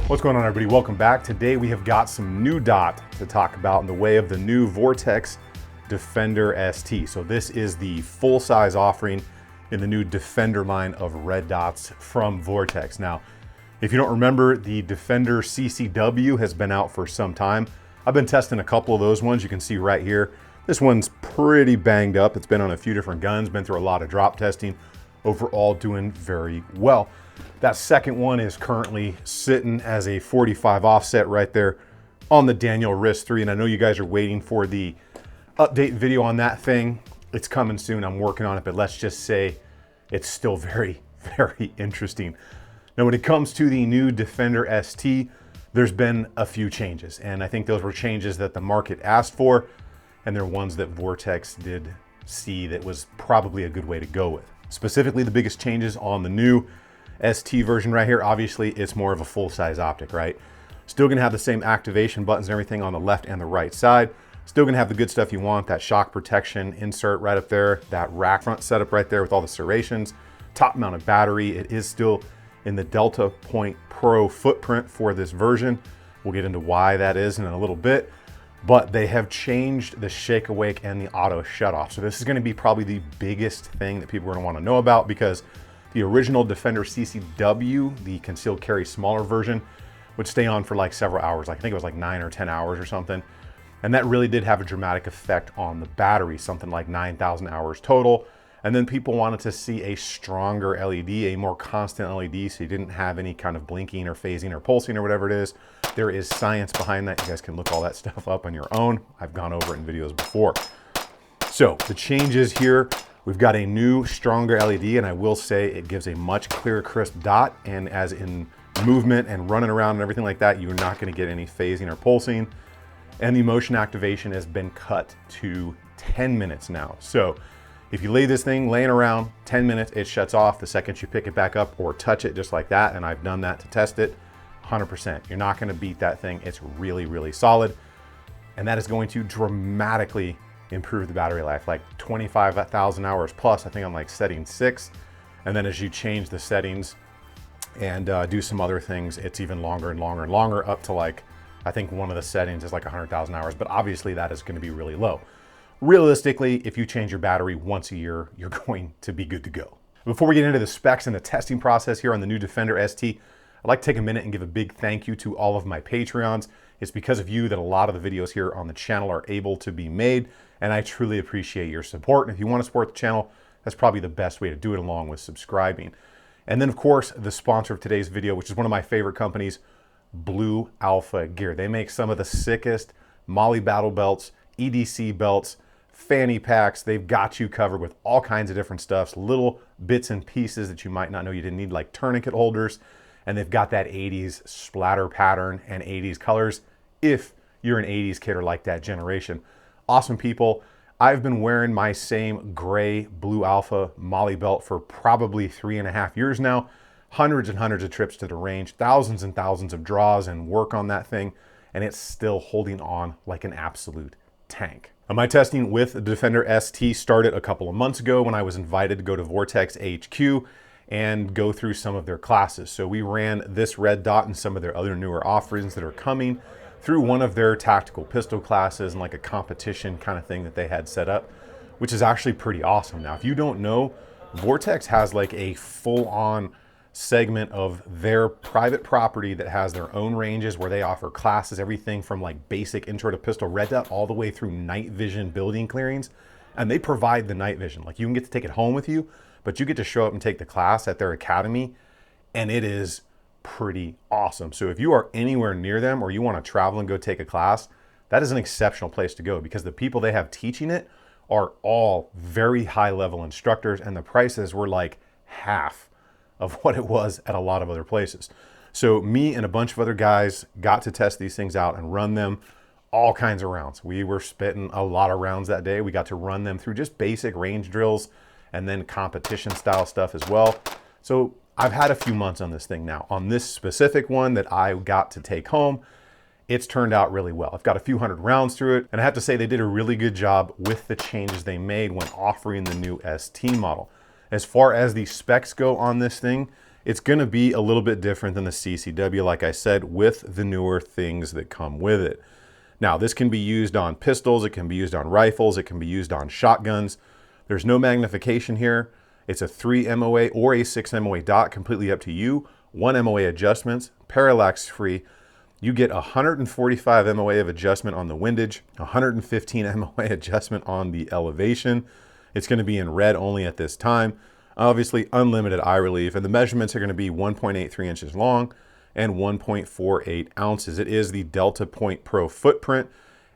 What's going on, everybody? Welcome back. Today we have got some new dot to talk about in the way of the new Vortex Defender ST. So this is the full-size offering in the new Defender line of red dots from Vortex. Now, if you don't remember, the Defender CCW has been out for some time. I've been testing a couple of those ones. You can see right here. This one's pretty banged up. It's been on a few different guns, been through a lot of drop testing. Overall doing very well. That second one is currently sitting as a 45 offset right there on the Daniel Wrist 3. And I know you guys are waiting for the update video on that thing. It's coming soon. I'm working on it, but let's just say it's still very, very interesting. Now, when it comes to the new Defender ST, there's been a few changes. And I think those were changes that the market asked for. And they're ones that Vortex did see that was probably a good way to go with. Specifically, the biggest changes on the new ST version right here, obviously it's more of a full-size optic, right? Still gonna have the same activation buttons and everything on the left and the right side. Still gonna have the good stuff you want, that shock protection insert right up there, that rack front setup right there with all the serrations, top mounted battery. It is still in the Delta Point Pro footprint for this version. We'll get into why that is in a little bit, but they have changed the shake awake and the auto shut off. So this is gonna be probably the biggest thing that people are gonna wanna know about, because the original Defender CCW, the concealed carry smaller version, would stay on for like several hours. Like I think it was like 9 or 10 hours or something. And that really did have a dramatic effect on the battery, something like 9,000 hours total. And then people wanted to see a stronger LED, a more constant LED, so you didn't have any kind of blinking or phasing or pulsing or whatever it is. There is science behind that. You guys can look all that stuff up on your own. I've gone over it in videos before. So the changes here, we've got a new, stronger LED, and I will say it gives a much clearer, crisp dot. And as in movement and running around and everything like that, you're not gonna get any phasing or pulsing. And the motion activation has been cut to 10 minutes now. So if you lay this thing laying around 10 minutes, it shuts off the second you pick it back up or touch it just like that. And I've done that to test it, 100%. You're not gonna beat that thing. It's really, really solid. And that is going to dramatically improve the battery life, like 25,000 hours plus. I think I'm like setting 6. And then as you change the settings and do some other things, it's even longer and longer and longer, up to like, I think one of the settings is like 100,000 hours, but obviously that is going to be really low. Realistically, if you change your battery once a year, you're going to be good to go. Before we get into the specs and the testing process here on the new Defender ST, I'd like to take a minute and give a big thank you to all of my Patreons. It's because of you that a lot of the videos here on the channel are able to be made, and I truly appreciate your support. And if you want to support the channel, that's probably the best way to do it, along with subscribing. And then of course, the sponsor of today's video, which is one of my favorite companies, Blue Alpha Gear. They make some of the sickest Molly battle belts, EDC belts, fanny packs. They've got you covered with all kinds of different stuffs, little bits and pieces that you might not know you didn't need, like tourniquet holders. And they've got that 80s splatter pattern and 80s colors if you're an 80s kid or like that generation. Awesome people. I've been wearing my same gray Blue Alpha Molly belt for probably 3.5 years now. Hundreds and hundreds of trips to the range, thousands and thousands of draws and work on that thing, and it's still holding on like an absolute tank. Now, my testing with the Defender ST started a couple of months ago when I was invited to go to Vortex HQ and go through some of their classes. So we ran this red dot and some of their other newer offerings that are coming through one of their tactical pistol classes and like a competition kind of thing that they had set up, which is actually pretty awesome. Now, if you don't know, Vortex has like a full-on segment of their private property that has their own ranges where they offer classes, everything from like basic intro to pistol red dot all the way through night vision building clearings. And they provide the night vision. Like you can get to take it home with you, but you get to show up and take the class at their academy, and it is pretty awesome. So if you are anywhere near them or you want to travel and go take a class, that is an exceptional place to go, because the people they have teaching it are all very high level instructors, and the prices were like half of what it was at a lot of other places. So me and a bunch of other guys got to test these things out and run them all kinds of rounds. We were spitting a lot of rounds that day. We got to run them through just basic range drills and then competition style stuff as well. So I've had a few months on this thing now. On this specific one that I got to take home, it's turned out really well. I've got a few hundred rounds through it, and I have to say they did a really good job with the changes they made when offering the new ST model. As far as the specs go on this thing, It's going to be a little bit different than the CCW, like I said, with the newer things that come with it. Now, this can be used on pistols, it can be used on rifles, it can be used on shotguns. There's no magnification here. It's a 3 MOA or a 6 MOA dot, completely up to you. 1 MOA adjustments, parallax free. You get 145 MOA of adjustment on the windage, 115 MOA adjustment on the elevation. It's going to be in red only at this time. Obviously, unlimited eye relief, and the measurements are going to be 1.83 inches long and 1.48 ounces. It is the Delta Point Pro footprint,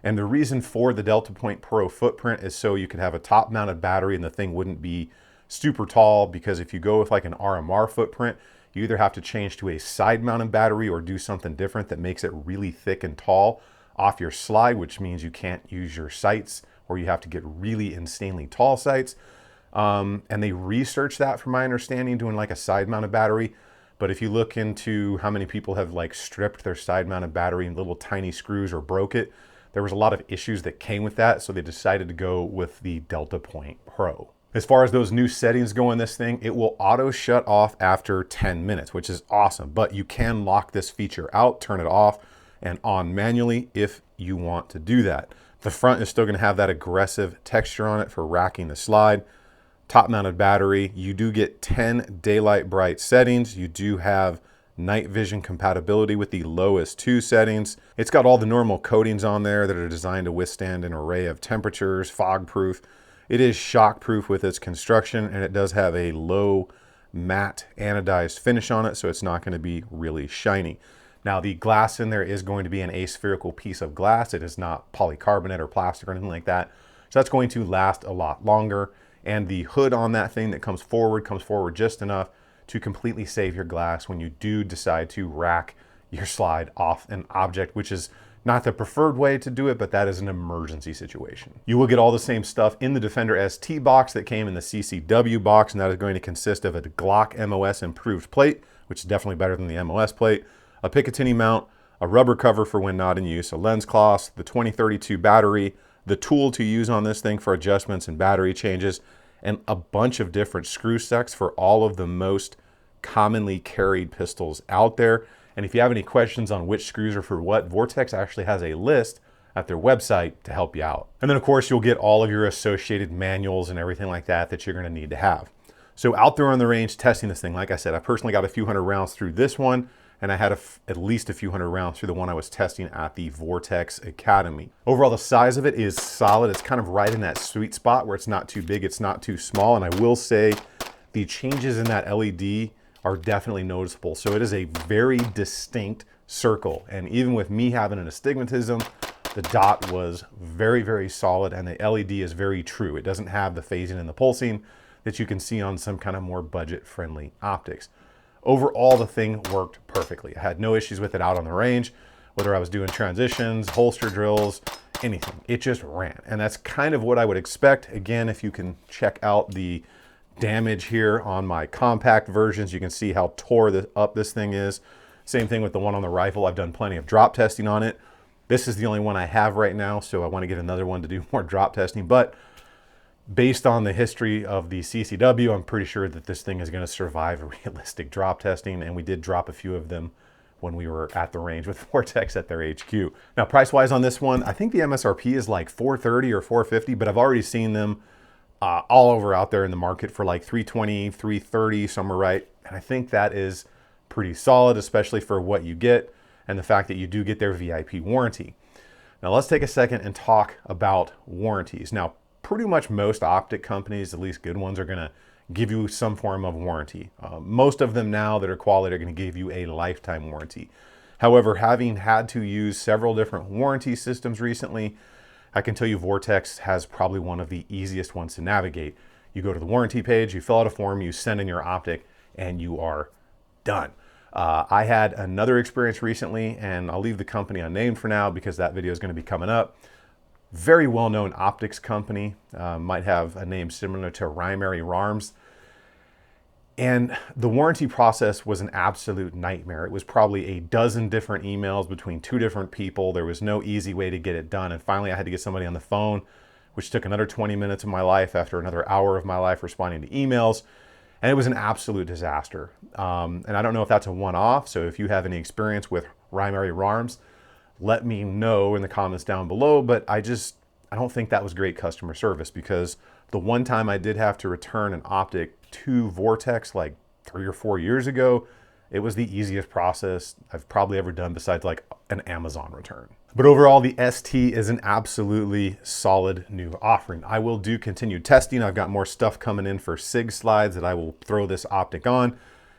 and the reason for the Delta Point Pro footprint is so you could have a top-mounted battery and the thing wouldn't be super tall, because if you go with like an RMR footprint, you either have to change to a side-mounted battery or do something different that makes it really thick and tall off your slide, which means you can't use your sights, or you have to get really insanely tall sights. And they researched that, from my understanding, doing like a side-mounted battery. But if you look into how many people have like stripped their side-mounted battery in little tiny screws or broke it, there was a lot of issues that came with that. So they decided to go with the Delta Point Pro. As far as those new settings go in this thing, it will auto shut off after 10 minutes, which is awesome. But you can lock this feature out, turn it off and on manually if you want to do that. The front is still going to have that aggressive texture on it for racking the slide. Top mounted battery. You do get 10 daylight bright settings. You do have night vision compatibility with the lowest 2 settings. It's got all the normal coatings on there that are designed to withstand an array of temperatures, fog proof. It is shock proof with its construction, and it does have a low matte anodized finish on it, so it's not going to be really shiny. Now, the glass in there is going to be an aspherical piece of glass. It is not polycarbonate or plastic or anything like that. So that's going to last a lot longer. And the hood on that thing that comes forward just enough to completely save your glass when you do decide to rack your slide off an object, which is not the preferred way to do it, but that is an emergency situation. You will get all the same stuff in the Defender ST box that came in the CCW box, and that is going to consist of a Glock MOS improved plate, which is definitely better than the MOS plate, a Picatinny mount, a rubber cover for when not in use, a lens cloth, the 2032 battery, the tool to use on this thing for adjustments and battery changes, and a bunch of different screw sets for all of the most commonly carried pistols out there. And if you have any questions on which screws are for what, Vortex actually has a list at their website to help you out. And then of course you'll get all of your associated manuals and everything like that that you're going to need to have. So out there on the range testing this thing, like I said, I personally got a few hundred rounds through this one, and I had at least a few hundred rounds through the one I was testing at the Vortex Academy. Overall, the size of it is solid. It's kind of right in that sweet spot where it's not too big, it's not too small. And I will say the changes in that LED are definitely noticeable. So it is a very distinct circle. And even with me having an astigmatism, the dot was very, very solid, and the LED is very true. It doesn't have the phasing and the pulsing that you can see on some kind of more budget-friendly optics. Overall, the thing worked perfectly. I had no issues with it out on the range, whether I was doing transitions, holster drills, anything. It just ran. And that's kind of what I would expect. Again, if you can check out the damage here on my compact versions, you can see how tore up this thing is. Same thing with the one on the rifle. I've done plenty of drop testing on it. This is the only one I have right now, so I want to get another one to do more drop testing. But based on the history of the CCW, I'm pretty sure that this thing is going to survive realistic drop testing, and we did drop a few of them when we were at the range with Vortex at their HQ. Now, price-wise on this one, I think the MSRP is like $430 or $450, but I've already seen them all over out there in the market for like $320, $330, somewhere right. And I think that is pretty solid, especially for what you get and the fact that you do get their VIP warranty. Now, let's take a second and talk about warranties. Now, pretty much most optic companies, at least good ones, are going to give you some form of warranty. Most of them now that are quality are going to give you a lifetime warranty. However, having had to use several different warranty systems recently, I can tell you Vortex has probably one of the easiest ones to navigate. You go to the warranty page, you fill out a form, you send in your optic, and you are done. I had another experience recently, and I'll leave the company unnamed for now because that video is going to be coming up. Very well-known optics company, might have a name similar to Rimary Rarms. And the warranty process was an absolute nightmare. It was probably a dozen different emails between 2 different people. There was no easy way to get it done. And finally, I had to get somebody on the phone, which took another 20 minutes of my life after another hour of my life responding to emails. And it was an absolute disaster. And I don't know if that's a one-off, so if you have any experience with Primary RARMs, let me know in the comments down below, but I don't think that was great customer service, because the one time I did have to return an optic to Vortex like 3 or 4 years ago, it was the easiest process I've probably ever done besides like an Amazon return. But overall, the ST is an absolutely solid new offering. I will do continued testing. I've got more stuff coming in for SIG slides that I will throw this optic on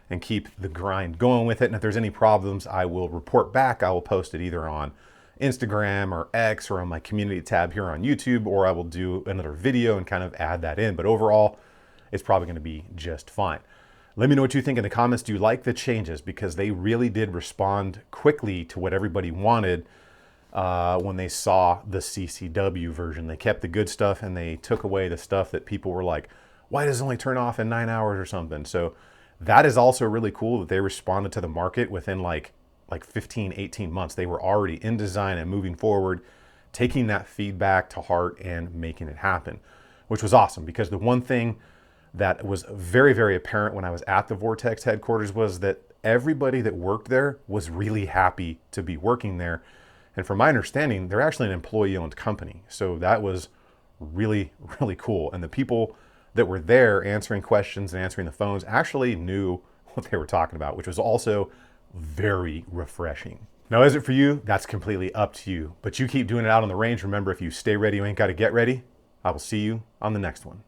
and keep the grind going with it. And if there's any problems, I will report back. I will post it either on Instagram or X or on my community tab here on YouTube, or I will do another video and kind of add that in. But overall, it's probably going to be just fine. Let me know what you think in the comments. Do you like the changes? Because they really did respond quickly to what everybody wanted when they saw the CCW version. They kept the good stuff and they took away the stuff that people were like, why does it only turn off in 9 hours or something? So that is also really cool that they responded to the market within like 15, 18 months. They were already in design and moving forward, taking that feedback to heart and making it happen, which was awesome. Because the one thing that was very, very apparent when I was at the Vortex headquarters was that everybody that worked there was really happy to be working there. And from my understanding, they're actually an employee-owned company. So that was really, really cool. And the people that were there answering questions and answering the phones actually knew what they were talking about, which was also very refreshing. Now, is it for you? That's completely up to you. But you keep doing it out on the range. Remember, if you stay ready, you ain't got to get ready. I will see you on the next one.